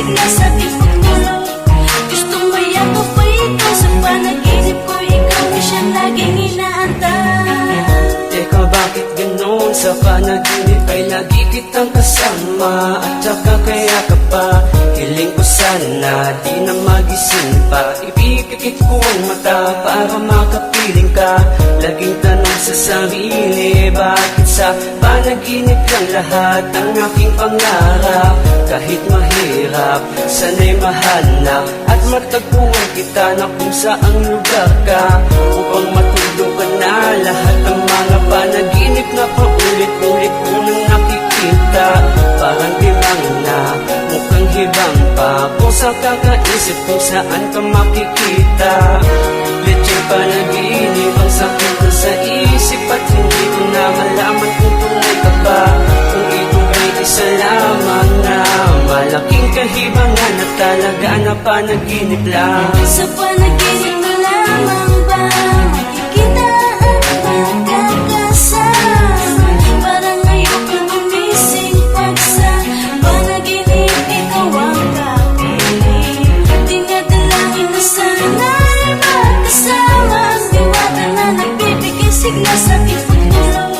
sigla sa aking pagtulog. Gustong mayakap pa ikaw sa panaginip ko. Ikaw ay siyang laging inaantay. Teka, bakit ganon? Sa panaginip ay lagi kitang kasama. At saka kaya ka pa, hiling ko sana di na magising pa. Ipikit ko ang mata para makapiling ka. Laging tanong sa sarili, bakit sa panaginip lang lahat ang aking pangarap? Kahit mahirap, sana'y mahanap at matagpuan kita na kung saang lugar ka. Upang matulog ka na lahat ng mga panaginip na paulit-ulit ko nang nakikita. Parang timang na, mukhang hibang pa. Kung sa kakaisip kung saan ka makikita. Lecheng panaginip ang sakit ko sa isip. At hindi ko na malaman kung tunay ka ba. Kung ito ay isa lamang na malaking kahibangan na talaga na panaginip lang. Sa panaginip mo lamang ba makikita ang magkakasama? Parang ngayon ka gumising pag sa panaginip ikaw ang kapiling. Dinadalangin na sana ay magkasama. Ang diwata na nagbibigay sigla sa aking pagtulog.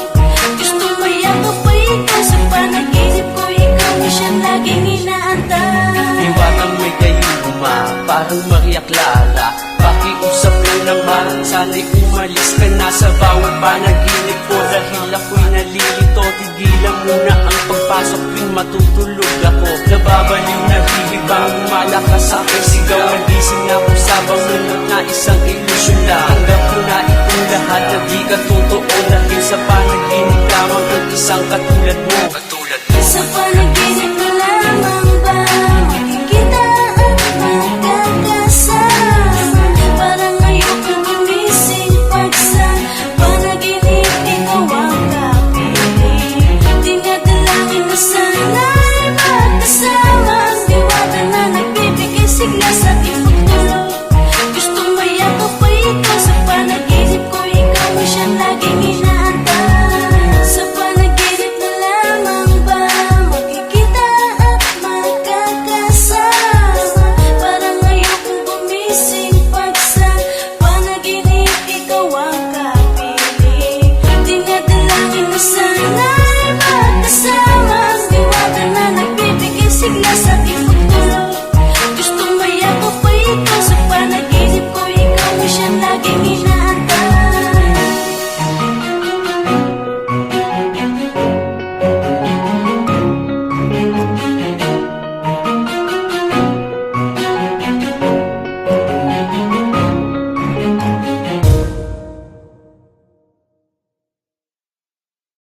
Gustong mayakap pa ikaw sa panaginip ko. Ikaw ay siyang laging inaantay. Iwatang may gayuma, parang Maria Clara. Pakiusap lang naman, sana'y umalis ka na sa bawat panaginip ko. Dahil ako'y nalilito, tigilan muna ang pagpasok tuwing matutulog ako. Nababaliw, nahihibang